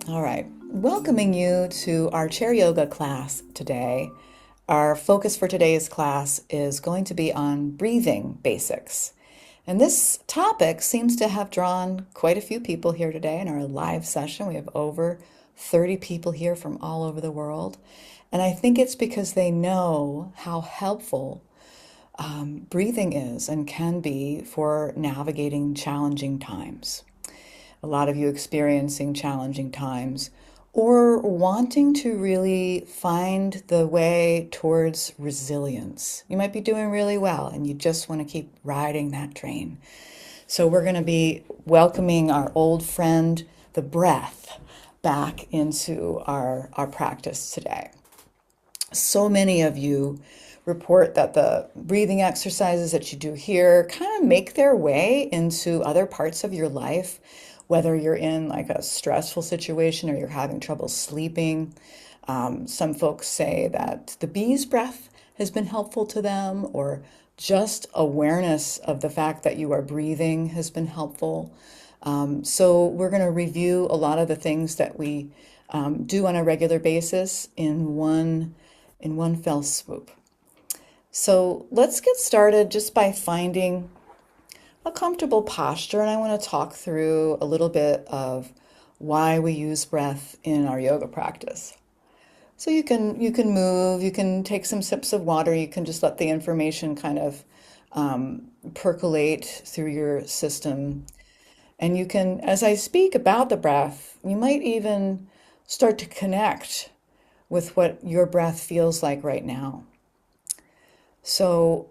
All right, welcoming you to our chair yoga class today. Our focus for today's class is going to be on breathing basics. And this topic seems to have drawn quite a few people here today in our live session. We have over 30 people here from all over the world. And I think it's because they know how helpful breathing is and can be for navigating challenging times. A lot of you experiencing challenging times or wanting to really find the way towards resilience. You might be doing really well and you just want to keep riding that train. So we're going to be welcoming our old friend, the breath, back into our practice today. So many of you report that the breathing exercises that you do here kind of make their way into other parts of your life, whether you're in like a stressful situation or you're having trouble sleeping. Some folks say that the bee's breath has been helpful to them, or just awareness of the fact that you are breathing has been helpful. So we're going to review a lot of the things that we do on a regular basis in one fell swoop. So let's get started just by finding a comfortable posture, and I want to talk through a little bit of why we use breath in our yoga practice. So you can move, you can take some sips of water, you can just let the information kind of percolate through your system. And you can, as I speak about the breath, you might even start to connect with what your breath feels like right now. So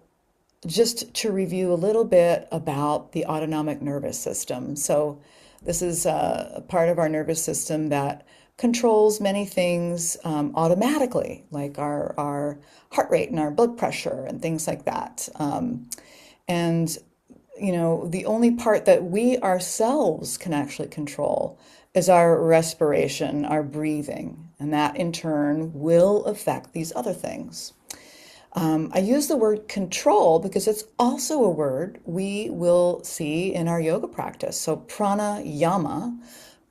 just to review a little bit about the autonomic nervous system. So this is a part of our nervous system that controls many things automatically, like our heart rate and our blood pressure and things like that. And the only part that we ourselves can actually control is our respiration, our breathing, and that in turn will affect these other things. I use the word control because it's also a word we will see in our yoga practice. So pranayama,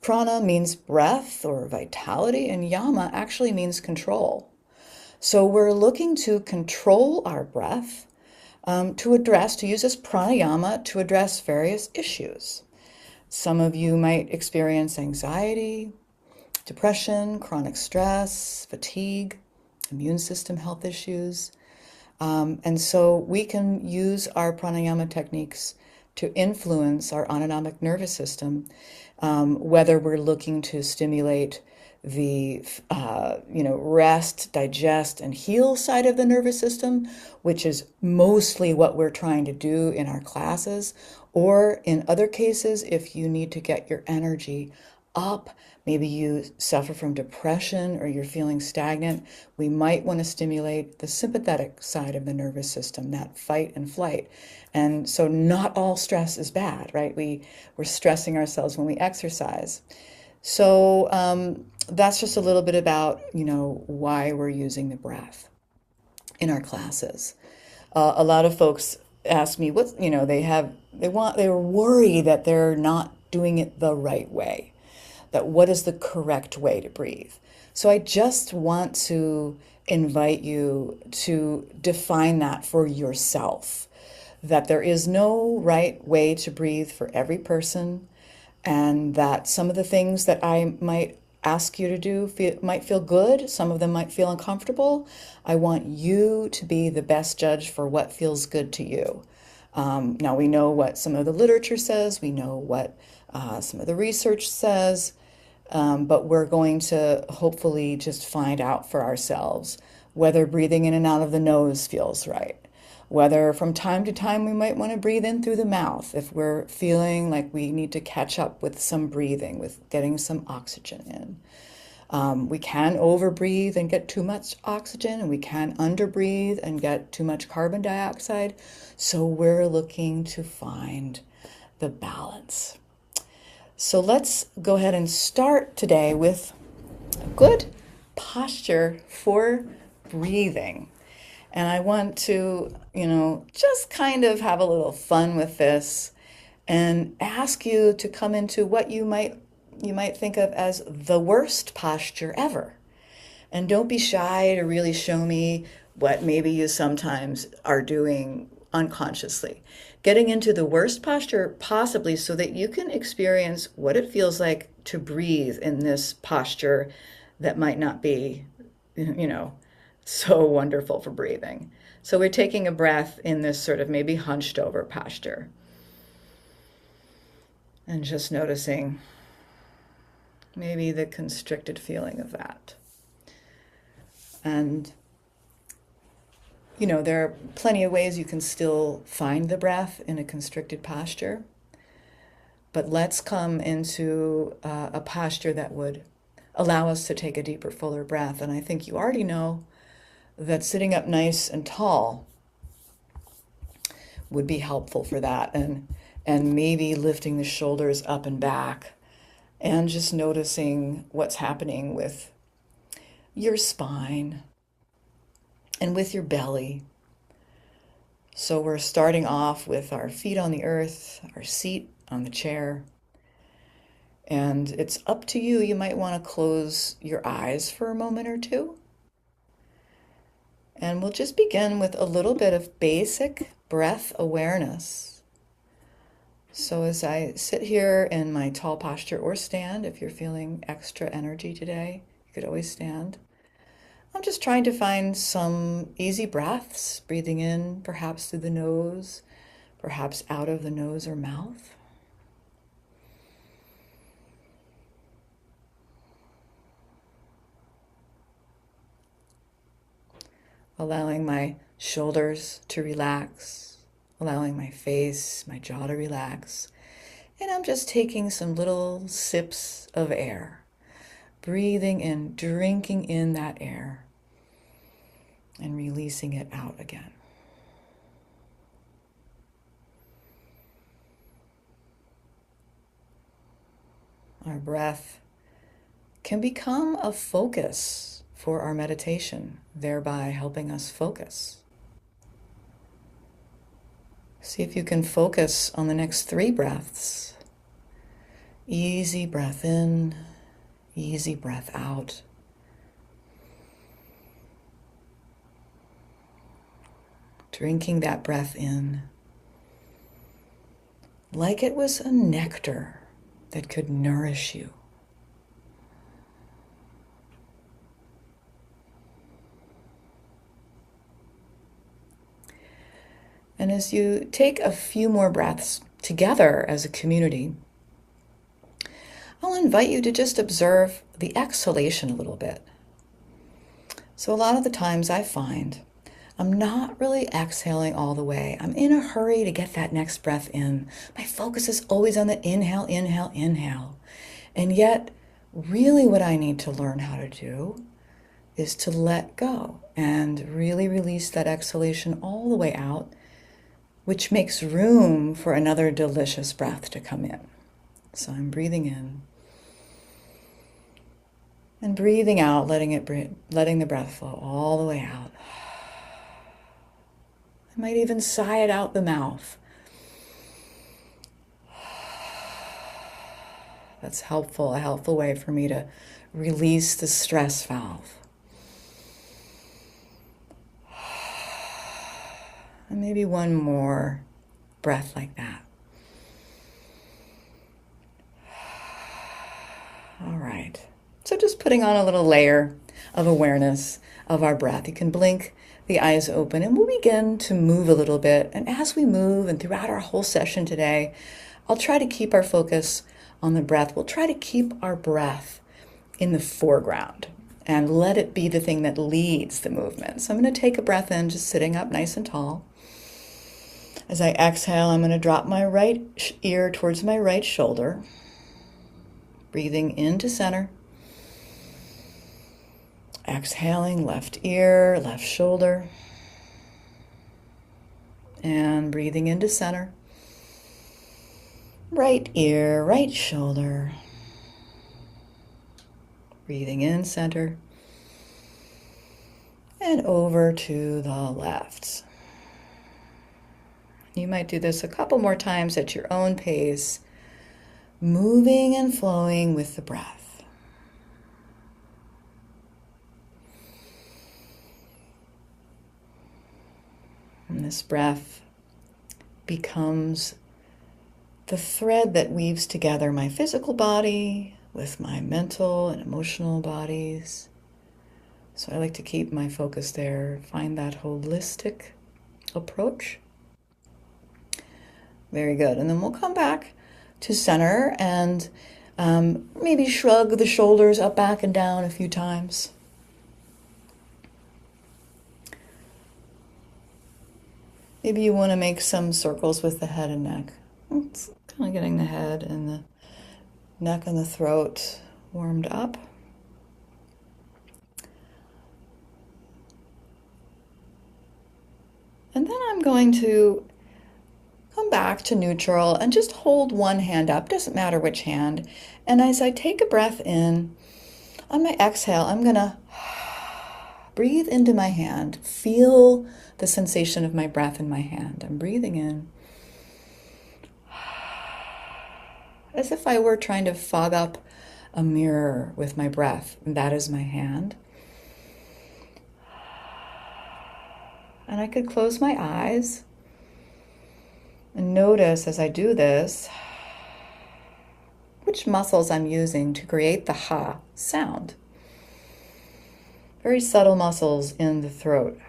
prana means breath or vitality, and yama actually means control. So we're looking to control our breath to use this pranayama to address various issues. Some of you might experience anxiety, depression, chronic stress, fatigue, immune system health issues. And so we can use our pranayama techniques to influence our autonomic nervous system, whether we're looking to stimulate the rest, digest, and heal side of the nervous system, which is mostly what we're trying to do in our classes, or in other cases, if you need to get your energy up, maybe you suffer from depression or you're feeling stagnant, we might want to stimulate the sympathetic side of the nervous system, that fight and flight. And so not all stress is bad, right? We're stressing ourselves when we exercise. So that's just a little bit about, why we're using the breath in our classes. A lot of folks ask me what, they're worried that they're not doing it the right way, that what is the correct way to breathe. So I just want to invite you to define that for yourself, that there is no right way to breathe for every person, and that some of the things that I might ask you to do might feel good, some of them might feel uncomfortable. I want you to be the best judge for what feels good to you. Now we know what some of the literature says, we know what some of the research says, but we're going to hopefully just find out for ourselves whether breathing in and out of the nose feels right, whether from time to time we might want to breathe in through the mouth if we're feeling like we need to catch up with some breathing, with getting some oxygen in. We can overbreathe and get too much oxygen, and we can underbreathe and get too much carbon dioxide. So we're looking to find the balance. So let's go ahead and start today with a good posture for breathing. And I want to, just kind of have a little fun with this and ask you to come into what you might you might think of as the worst posture ever. And don't be shy to really show me what maybe you sometimes are doing unconsciously. Getting into the worst posture possibly so that you can experience what it feels like to breathe in this posture that might not be, so wonderful for breathing. So we're taking a breath in this sort of maybe hunched over posture. And just noticing maybe the constricted feeling of that. And, there are plenty of ways you can still find the breath in a constricted posture. But let's come into a posture that would allow us to take a deeper, fuller breath. And I think you already know that sitting up nice and tall would be helpful for that. And maybe lifting the shoulders up and back and just noticing what's happening with your spine and with your belly. So we're starting off with our feet on the earth, our seat on the chair. And it's up to you. You might want to close your eyes for a moment or two. And we'll just begin with a little bit of basic breath awareness. So as I sit here in my tall posture or stand, if you're feeling extra energy today, you could always stand. I'm just trying to find some easy breaths, breathing in perhaps through the nose, perhaps out of the nose or mouth. Allowing my shoulders to relax. Allowing my face, my jaw to relax. And I'm just taking some little sips of air, breathing in, drinking in that air, and releasing it out again. Our breath can become a focus for our meditation, thereby helping us focus. See if you can focus on the next 3 breaths. Easy breath in, easy breath out. Drinking that breath in like it was a nectar that could nourish you. And as you take a few more breaths together as a community, I'll invite you to just observe the exhalation a little bit. So a lot of the times I find I'm not really exhaling all the way. I'm in a hurry to get that next breath in. My focus is always on the inhale, inhale, inhale. And yet, really what I need to learn how to do is to let go and really release that exhalation all the way out, which makes room for another delicious breath to come in. So I'm breathing in and breathing out, letting the breath flow all the way out. I might even sigh it out the mouth. That's helpful, a helpful way for me to release the stress valve. And maybe one more breath like that. All right. So just putting on a little layer of awareness of our breath. You can blink the eyes open and we'll begin to move a little bit. And as we move and throughout our whole session today, I'll try to keep our focus on the breath. We'll try to keep our breath in the foreground and let it be the thing that leads the movement. So I'm going to take a breath in, just sitting up nice and tall. As I exhale, I'm going to drop my right ear towards my right shoulder, breathing into center. Exhaling, left ear, left shoulder, and breathing into center. Right ear, right shoulder, breathing in center, and over to the left. You might do this a couple more times at your own pace, moving and flowing with the breath. And this breath becomes the thread that weaves together my physical body with my mental and emotional bodies. So I like to keep my focus there, find that holistic approach. Very good. And then we'll come back to center and maybe shrug the shoulders up, back, and down a few times. Maybe you want to make some circles with the head and neck. It's kind of getting the head and the neck and the throat warmed up. And then I'm going to come back to neutral and just hold one hand up, doesn't matter which hand. And as I take a breath in, on my exhale, I'm going to breathe into my hand, feel the sensation of my breath in my hand. I'm breathing in as if I were trying to fog up a mirror with my breath, and that is my hand. And I could close my eyes and notice as I do this which muscles I'm using to create the ha sound. Very subtle muscles in the throat.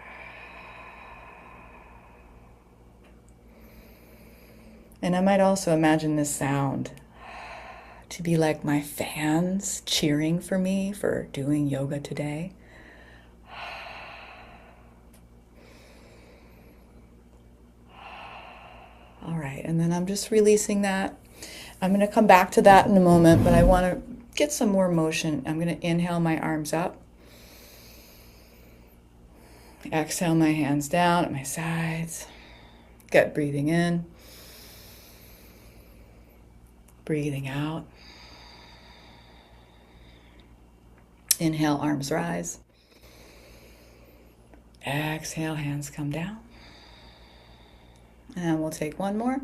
And I might also imagine this sound to be like my fans cheering for me for doing yoga today. All right, and then I'm just releasing that. I'm going to come back to that in a moment, but I want to get some more motion. I'm going to inhale my arms up. Exhale my hands down at my sides. Good, breathing in. Breathing out. Inhale, arms rise. Exhale, hands come down. And we'll take one more.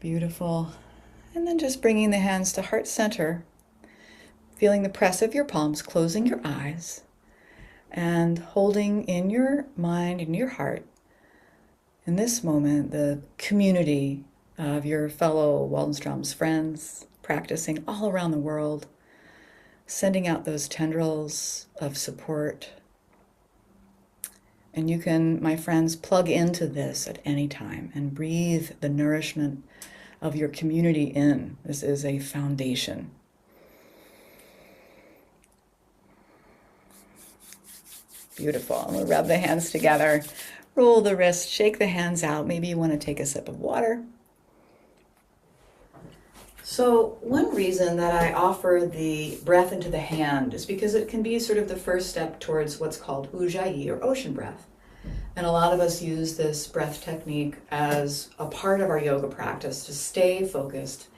Beautiful. And then just bringing the hands to heart center, feeling the press of your palms, closing your eyes, and holding in your mind and your heart, in this moment, the community of your fellow Waldenstrom's friends, practicing all around the world, sending out those tendrils of support. And you can, my friends, plug into this at any time and breathe the nourishment of your community in. This is a foundation. Beautiful. And we'll rub the hands together, roll the wrists, shake the hands out. Maybe you want to take a sip of water. So one reason that I offer the breath into the hand is because it can be sort of the first step towards what's called ujjayi, or ocean breath. And a lot of us use this breath technique as a part of our yoga practice to stay focused.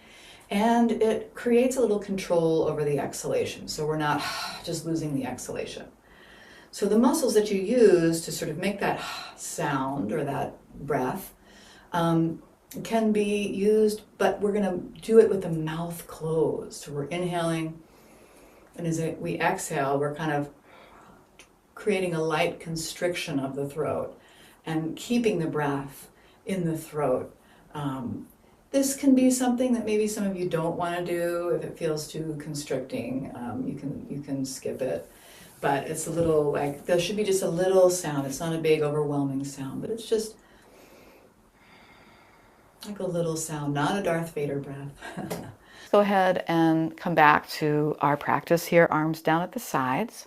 And it creates a little control over the exhalation, so we're not just losing the exhalation. So the muscles that you use to sort of make that sound or that breath can be used, but we're going to do it with the mouth closed. So we're inhaling, and as we exhale, we're kind of creating a light constriction of the throat and keeping the breath in the throat. This can be something that maybe some of you don't want to do. If it feels too constricting, you can skip it. But it's a little like, there should be just a little sound. It's not a big overwhelming sound, but it's just like a little sound, not a Darth Vader breath. Go ahead and come back to our practice here, arms down at the sides.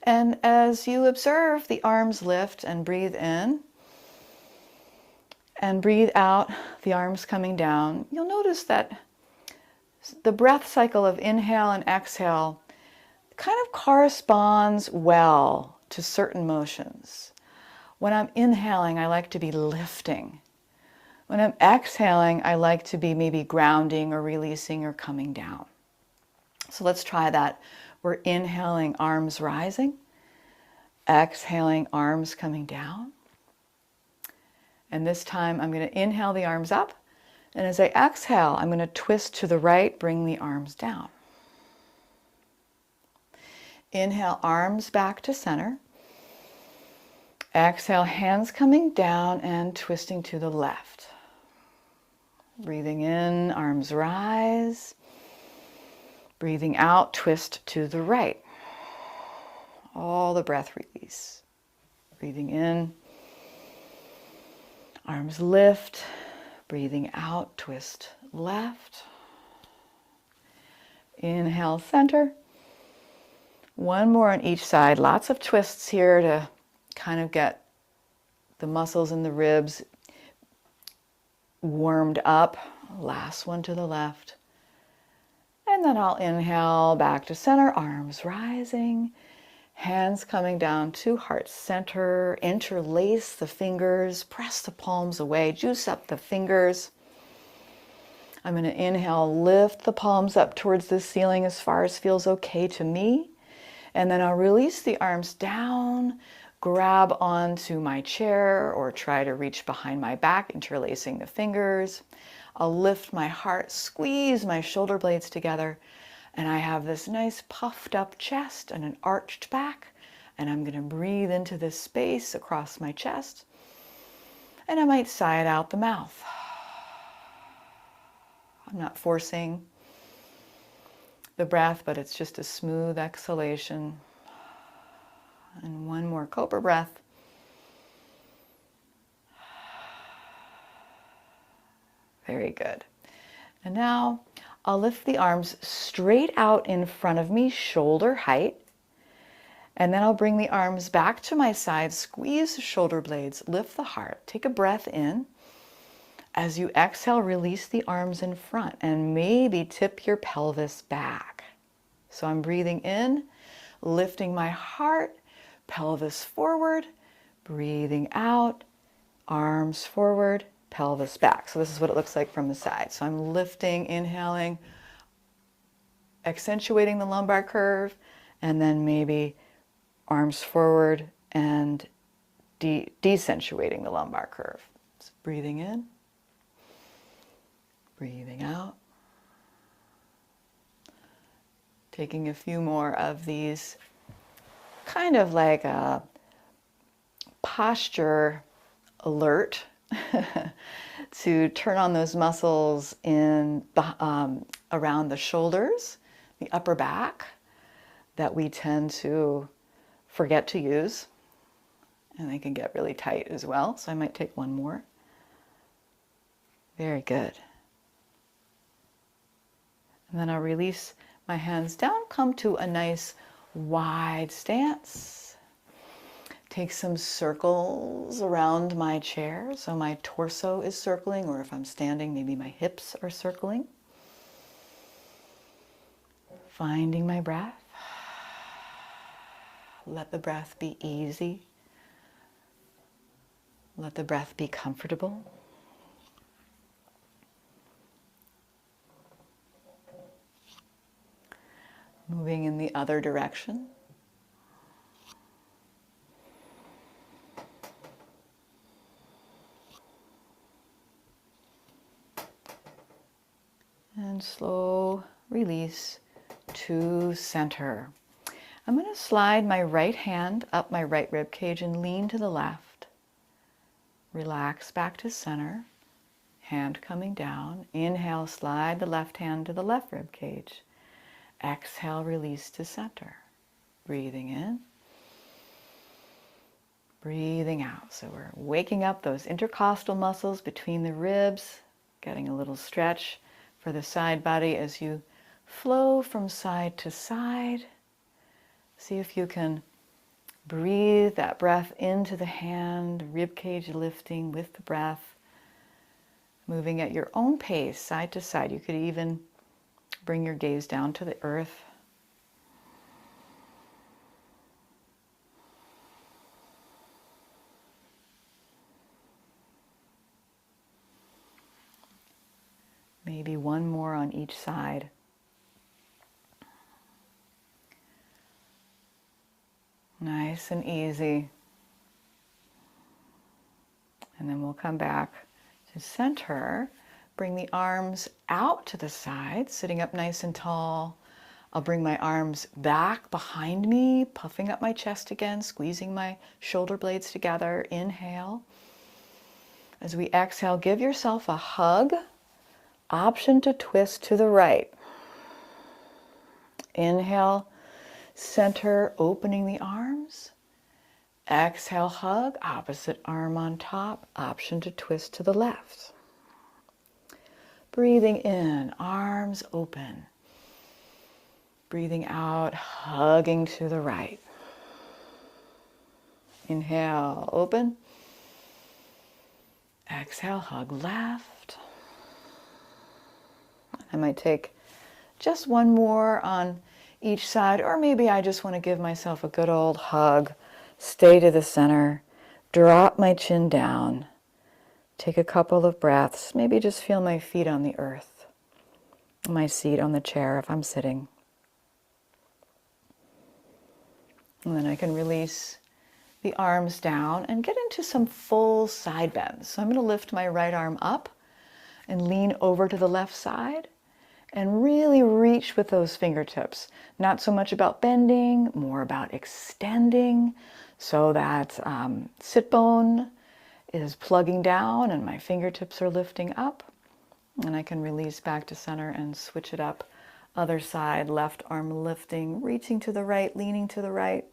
And as you observe the arms lift and breathe in and breathe out, the arms coming down, you'll notice that the breath cycle of inhale and exhale kind of corresponds well to certain motions. When I'm inhaling, I like to be lifting. When I'm exhaling, I like to be maybe grounding or releasing or coming down. So let's try that. We're inhaling, arms rising. Exhaling, arms coming down. And this time I'm going to inhale the arms up, And as I exhale, I'm going to twist to the right, bring the arms down. Inhale, arms back to center. Exhale, hands coming down and twisting to the left. Breathing in, arms rise. Breathing out, twist to the right. All the breath release. Breathing in, arms lift. Breathing out, twist left. Inhale, center. One more on each side. Lots of twists here to kind of get the muscles in the ribs warmed up. Last one to the left. And then I'll inhale back to center, arms rising, hands coming down to heart center. Interlace the fingers, press the palms away, juice up the fingers. I'm going to inhale, lift the palms up towards the ceiling as far as feels okay to me. And then I'll release the arms down, grab onto my chair or try to reach behind my back, interlacing the fingers. I'll lift my heart, squeeze my shoulder blades together, and I have this nice puffed up chest and an arched back. And I'm going to breathe into this space across my chest. And I might sigh it out the mouth. I'm not forcing the breath, but it's just a smooth exhalation. And one more cobra breath. Very good. And now I'll lift the arms straight out in front of me, shoulder height. And then I'll bring the arms back to my side, squeeze the shoulder blades, lift the heart. Take a breath in. As you exhale, release the arms in front and maybe tip your pelvis back. So I'm breathing in, lifting my heart, pelvis forward, breathing out, arms forward, pelvis back. So this is what it looks like from the side. So I'm lifting, inhaling, accentuating the lumbar curve, and then maybe arms forward and decentuating the lumbar curve. So breathing in, breathing out. Taking a few more of these, kind of like a posture alert to turn on those muscles in around the shoulders, the upper back, that we tend to forget to use, and they can get really tight as well. So I might take one more. Very good. And then I'll release my hands down, come to a nice wide stance. Take some circles around my chair. So my torso is circling, or if I'm standing, maybe my hips are circling. Finding my breath. Let the breath be easy. Let the breath be comfortable. Moving in the other direction. And slow release to center. I'm going to slide my right hand up my right rib cage and lean to the left. Relax back to center. Hand coming down. Inhale, slide the left hand to the left rib cage. Exhale, release to center. Breathing in. Breathing out. So we're waking up those intercostal muscles between the ribs, getting a little stretch for the side body as you flow from side to side. See if you can breathe that breath into the hand, rib cage lifting with the breath, moving at your own pace, side to side. You could even bring your gaze down to the earth. Maybe one more on each side. Nice and easy. And then we'll come back to center, Bring the arms out to the side, sitting up nice and tall. I'll bring my arms back behind me, puffing up my chest again, squeezing my shoulder blades together. Inhale. As we exhale, give yourself a hug. Option to twist to the right. Inhale, center, opening the arms. Exhale, hug, opposite arm on top, option to twist to the left. Breathing in, arms open. Breathing out, hugging to the right. Inhale, open. Exhale, hug left. I might take just one more on each side, or maybe I just want to give myself a good old hug. Stay to the center, drop my chin down, take a couple of breaths, maybe just feel my feet on the earth, my seat on the chair if I'm sitting. And then I can release the arms down and get into some full side bends. So I'm going to lift my right arm up and lean over to the left side and really reach with those fingertips. Not so much about bending, more about extending so that sit bone is plugging down and my fingertips are lifting up. And I can release back to center and switch it up. Other side, left arm lifting, reaching to the right, leaning to the right,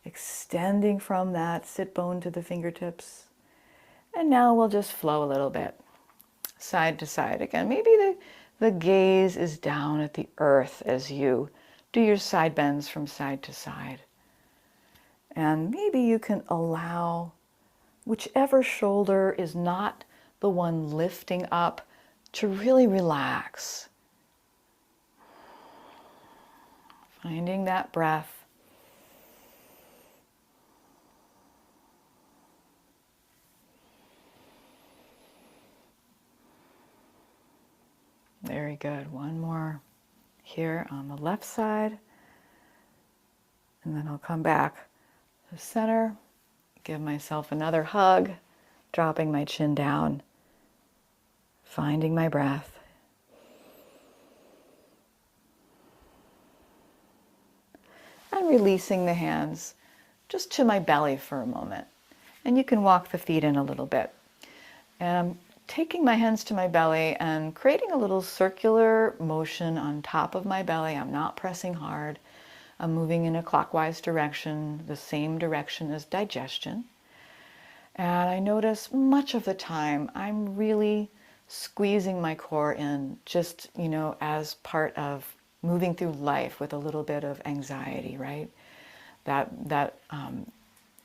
extending from that sit bone to the fingertips. And now we'll just flow a little bit, side to side. Again, maybe the gaze is down at the earth as you do your side bends from side to side. And maybe you can allow whichever shoulder is not the one lifting up to really relax. Finding that breath. Very good. One more here on the left side. And then I'll come back to the center, give myself another hug, dropping my chin down, finding my breath. And releasing the hands just to my belly for a moment. And you can walk the feet in a little bit. And I'm taking my hands to my belly and creating a little circular motion on top of my belly. I'm not pressing hard. I'm moving in a clockwise direction, the same direction as digestion. And I notice much of the time I'm really squeezing my core in just, as part of moving through life with a little bit of anxiety, right? That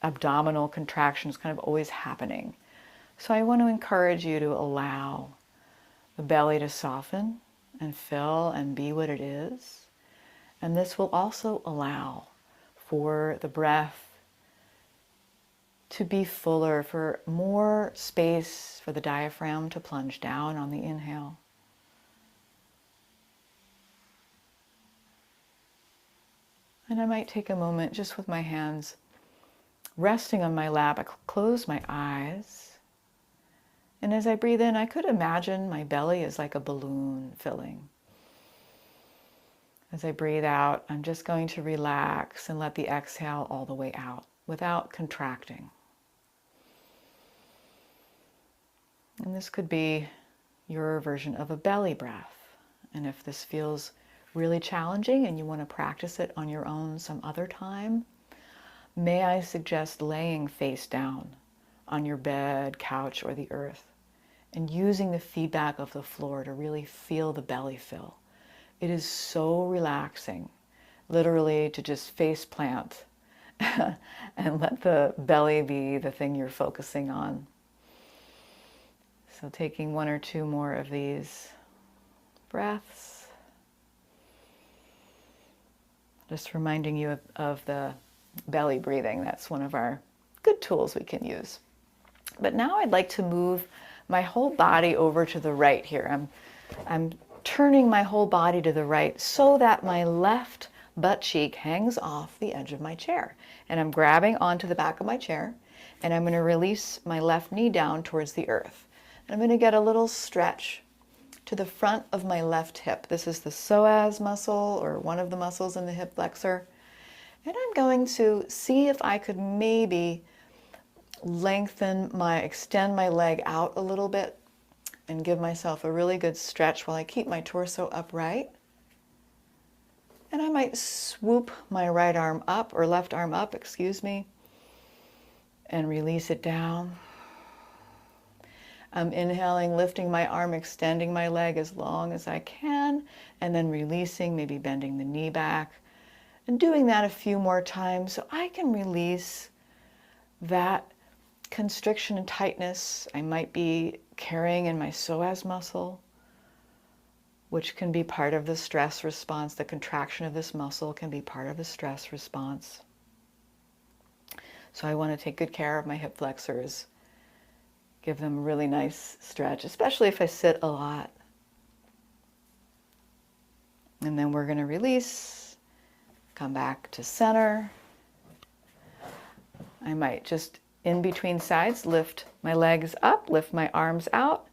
abdominal contraction is kind of always happening. So I want to encourage you to allow the belly to soften and fill and be what it is. And this will also allow for the breath to be fuller, for more space for the diaphragm to plunge down on the inhale. And I might take a moment just with my hands resting on my lap. I close my eyes. And as I breathe in, I could imagine my belly is like a balloon filling. As I breathe out, I'm just going to relax and let the exhale all the way out without contracting. And this could be your version of a belly breath. And if this feels really challenging and you want to practice it on your own some other time, may I suggest laying face down on your bed, couch, or the earth, and using the feedback of the floor to really feel the belly fill. It is so relaxing, literally, to just face plant and let the belly be the thing you're focusing on. So taking one or two more of these breaths. Just reminding you of the belly breathing. That's one of our good tools we can use. But now I'd like to move my whole body over to the right here. I'm turning my whole body to the right so that my left butt cheek hangs off the edge of my chair. And I'm grabbing onto the back of my chair, and I'm going to release my left knee down towards the earth. And I'm going to get a little stretch to the front of my left hip. This is the psoas muscle, or one of the muscles in the hip flexor. And I'm going to see if I could maybe extend my leg out a little bit and give myself a really good stretch while I keep my torso upright. And I might swoop my right arm up, or left arm up, excuse me, and release it down. I'm inhaling, lifting my arm, extending my leg as long as I can, and then releasing, maybe bending the knee back, and doing that a few more times so I can release that constriction and tightness I might be carrying in my psoas muscle, which can be part of the stress response. The contraction of this muscle can be part of the stress response. So I want to take good care of my hip flexors. Give them a really nice stretch, especially if I sit a lot. And then we're going to release, come back to center. I might just, in between sides, lift my legs up, lift my arms out,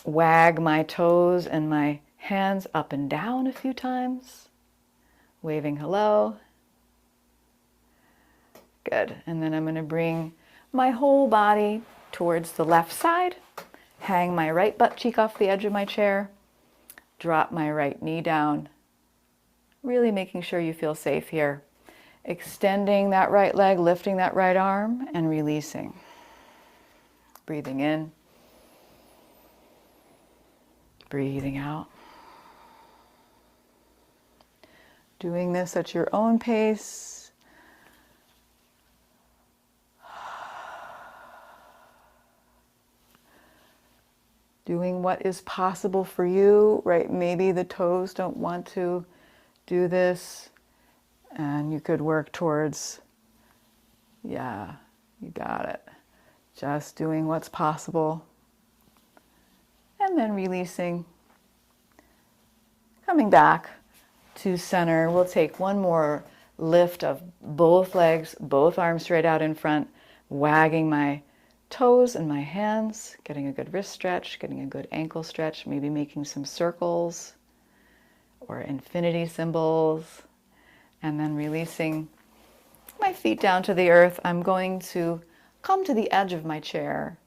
wag my toes and my hands up and down a few times, waving hello. Good. And then I'm going to bring my whole body towards the left side, hang my right butt cheek off the edge of my chair, drop my right knee down, really making sure you feel safe here. Extending that right leg, lifting that right arm, and releasing. Breathing in, breathing out. Doing this at your own pace. Doing what is possible for you, right? Maybe the toes don't want to do this, and you could work towards, yeah, you got it. Just doing what's possible. And then releasing. Coming back to center, we'll take one more lift of both legs, both arms straight out in front, wagging my toes and my hands, getting a good wrist stretch, getting a good ankle stretch, maybe making some circles or infinity symbols, and then releasing my feet down to the earth. I'm going to come to the edge of my chair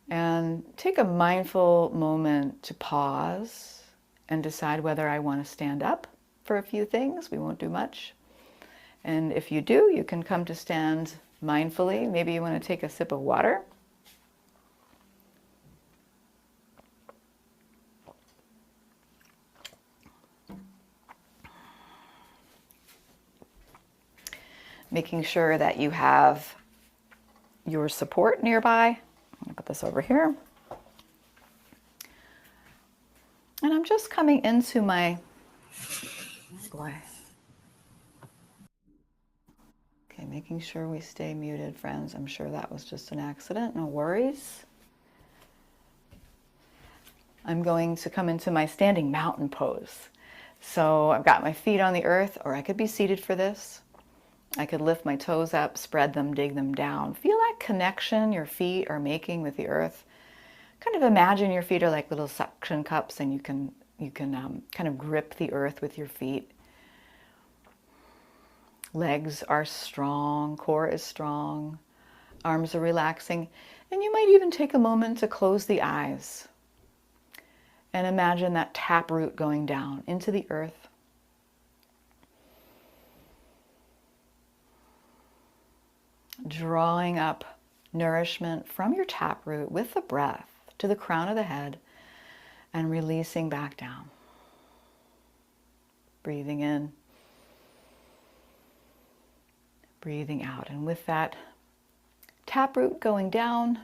and take a mindful moment to pause and decide whether I want to stand up for a few things. We won't do much. And if you do, you can come to stand mindfully. Maybe you want to take a sip of water. Making sure that you have your support nearby. I'm going to put this over here. And I'm just coming into my, boy. Okay, making sure we stay muted, friends. I'm sure that was just an accident, no worries. I'm going to come into my standing mountain pose. So I've got my feet on the earth, or I could be seated for this. I could lift my toes up, spread them, dig them down. Feel that connection your feet are making with the earth. Kind of imagine your feet are like little suction cups, and you can kind of grip the earth with your feet. Legs are strong, core is strong, arms are relaxing, and you might even take a moment to close the eyes and imagine that taproot going down into the earth. Drawing up nourishment from your taproot with the breath to the crown of the head and releasing back down. Breathing in, breathing out. And with that taproot going down,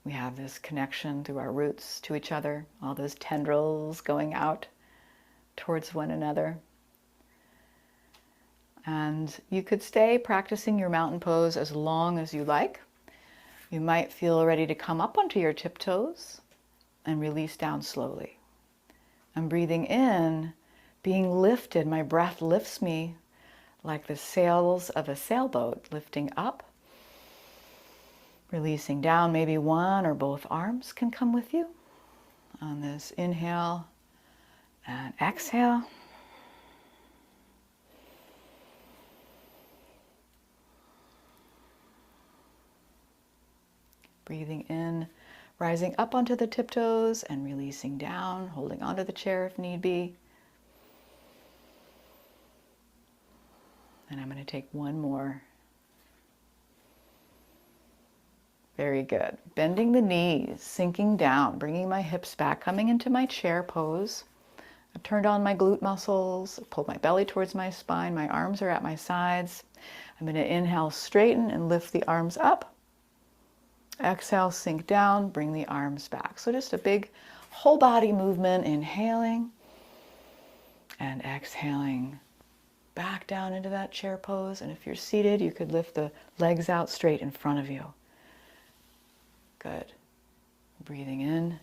we have this connection through our roots to each other, all those tendrils going out towards one another. And you could stay practicing your mountain pose as long as you like. You might feel ready to come up onto your tiptoes and release down slowly. I'm breathing in, being lifted. My breath lifts me like the sails of a sailboat, lifting up, Releasing down, maybe one or both arms can come with you on this inhale and exhale. Breathing in, rising up onto the tiptoes and releasing down, holding onto the chair if need be. And I'm going to take one more. Very good. Bending the knees, sinking down, bringing my hips back, coming into my chair pose. I've turned on my glute muscles, pulled my belly towards my spine, my arms are at my sides. I'm going to inhale, straighten and lift the arms up. Exhale, sink down, bring the arms back. So just a big whole body movement, inhaling and exhaling back down into that chair pose. And if you're seated, you could lift the legs out straight in front of you. Good. Breathing in,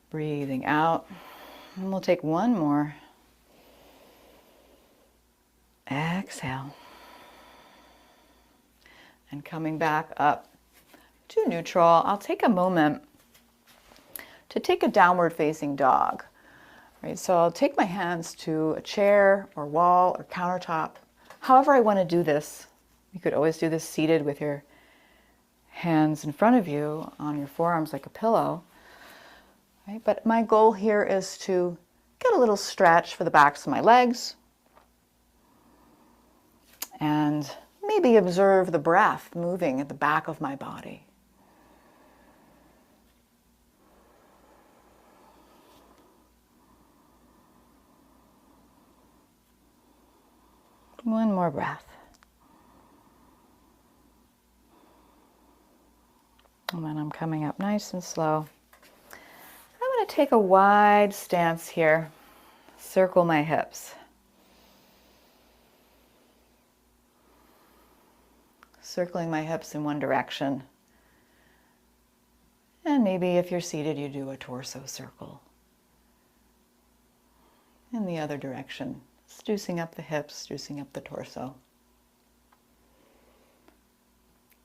breathing out. And we'll take one more. Exhale. And coming back up to neutral, I'll take a moment to take a downward facing dog. Right, so I'll take my hands to a chair or wall or countertop. However I want to do this. You could always do this seated with your hands in front of you on your forearms like a pillow. Right? But my goal here is to get a little stretch for the backs of my legs and maybe observe the breath moving at the back of my body. One more breath. And then I'm coming up nice and slow. I'm going to take a wide stance here. Circle my hips. Circling my hips in one direction. And maybe if you're seated, you do a torso circle. In the other direction. Juicing up the hips, juicing up the torso.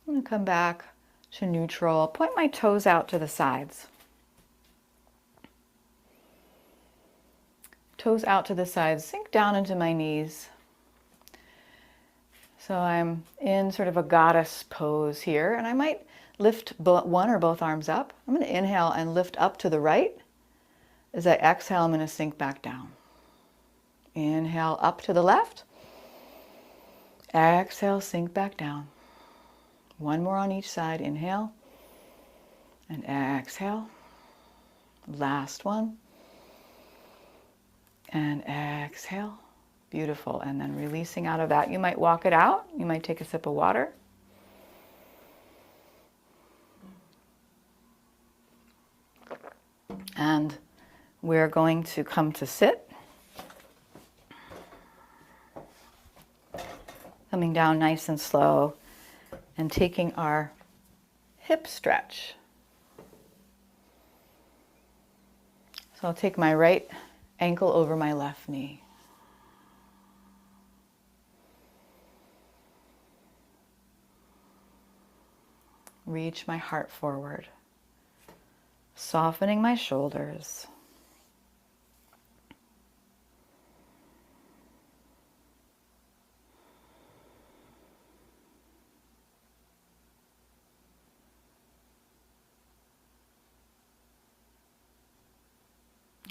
I'm going to come back to neutral. Point my toes out to the sides. Toes out to the sides. Sink down into my knees. So I'm in sort of a goddess pose here, and I might lift one or both arms up. I'm going to inhale and lift up to the right. As I exhale, I'm going to sink back down. Inhale up to the left. Exhale, sink back down. One more on each side. Inhale and exhale. Last one. And exhale. Beautiful. And then releasing out of that. You might walk it out. You might take a sip of water. And we're going to come to sit. Coming down nice and slow and taking our hip stretch. So I'll take my right ankle over my left knee. Reach my heart forward, softening my shoulders.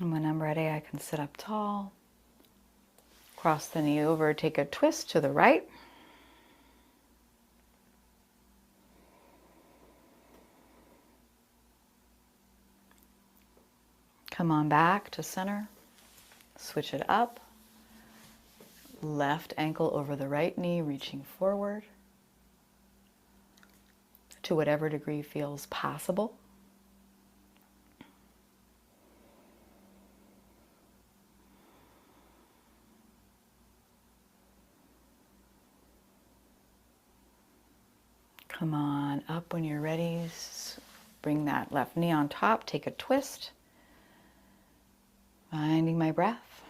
And when I'm ready, I can sit up tall, cross the knee over, take a twist to the right. Come on back to center, switch it up. Left ankle over the right knee, reaching forward to whatever degree feels possible. Come on up when you're ready. Bring that left knee on top. Take a twist. Finding my breath.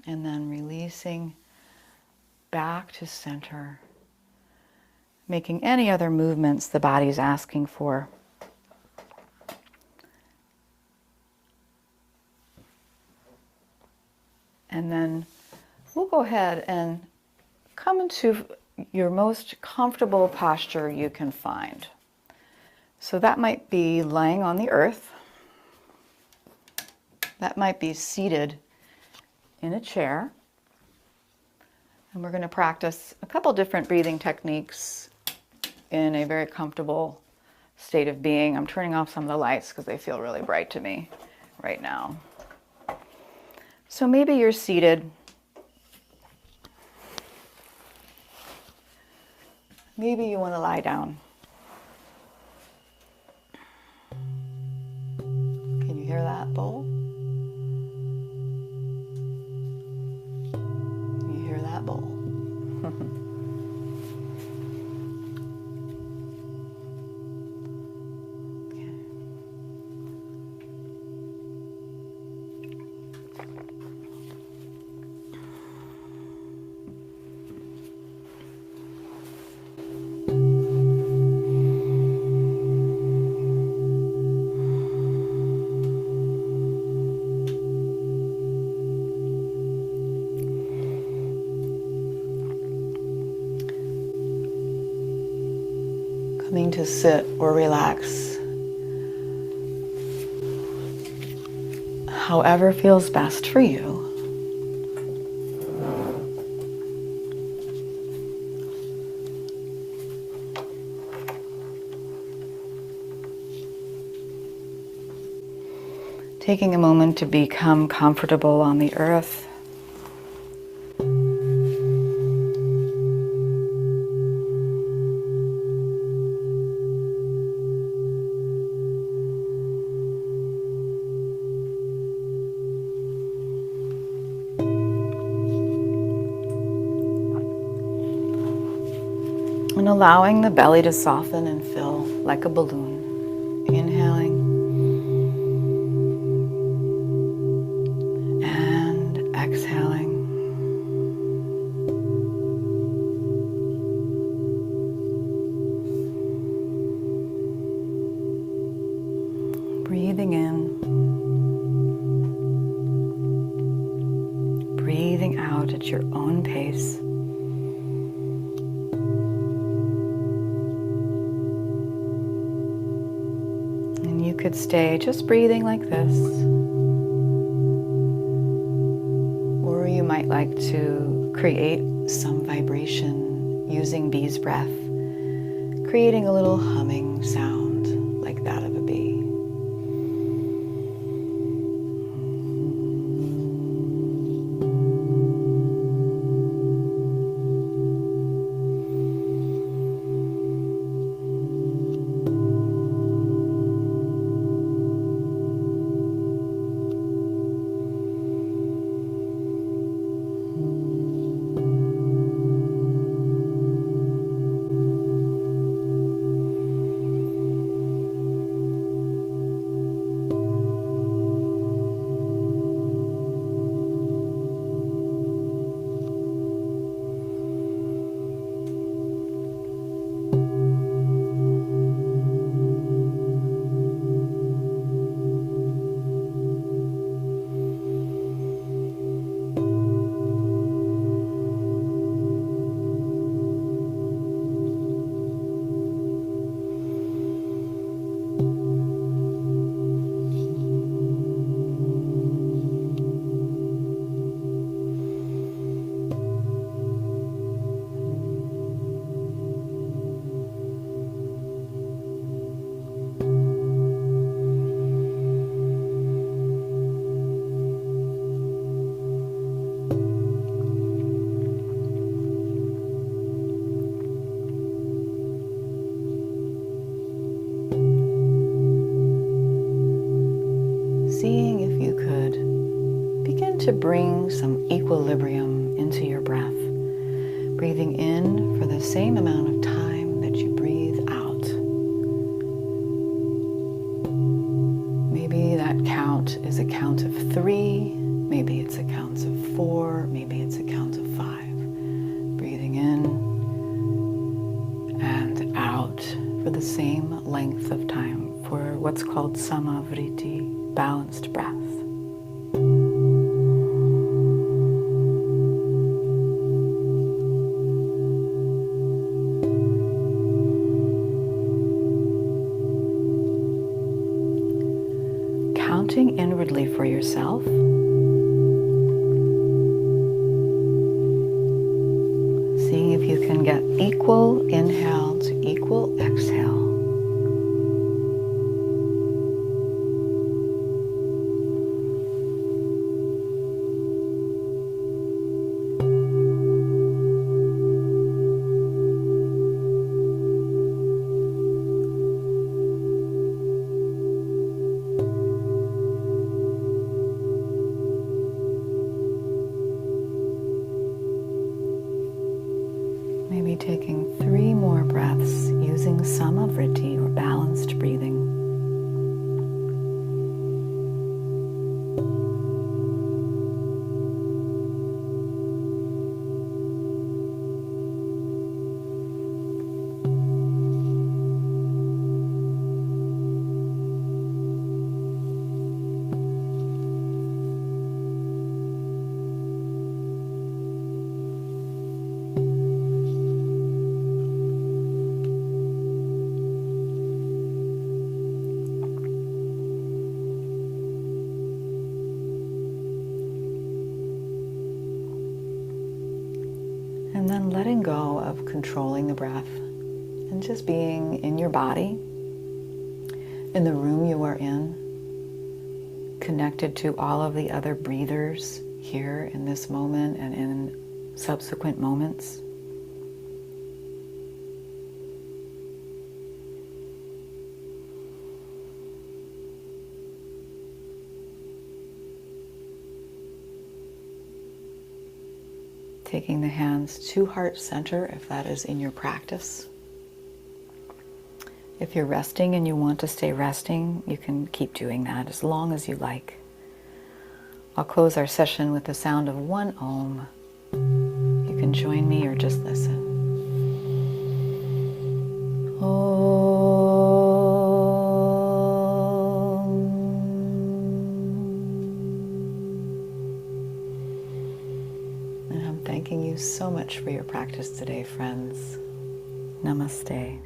And then releasing back to center. Making any other movements the body's asking for. And then we'll go ahead and come into your most comfortable posture you can find. So that might be laying on the earth. That might be seated in a chair. And we're going to practice a couple different breathing techniques in a very comfortable state of being. I'm turning off some of the lights because they feel really bright to me right now. So maybe you're seated. Maybe you want to lie down. Can you hear that bowl? Can you hear that bowl? Coming to sit or relax, however feels best for you. Taking a moment to become comfortable on the earth. And allowing the belly to soften and fill like a balloon. Inhaling and exhaling. Breathing in, breathing out at your own pace. You could stay just breathing like this, or you might like to create some vibration using bee's breath, creating a little humming sound like that of a bee. Seeing if you could begin to bring some equilibrium into your breath, breathing in for the same amount of time that you breathe out. Maybe that count is a count of 3, maybe it's a count of 4 for the same length of time for what's called samavriti, balanced breath. Counting inwardly for yourself. Seeing if you can get equal inhale to equal exhale. Maybe taking 3 more breaths using samavriti or balanced breathing. And then letting go of controlling the breath and just being in your body, in the room you are in, connected to all of the other breathers here in this moment and in subsequent moments. Taking the hands to heart center if that is in your practice. If you're resting and you want to stay resting, you can keep doing that as long as you like. I'll close our session with the sound of one Om. You can join me or just listen. Om. And I'm thanking you so much for your practice today, friends. Namaste.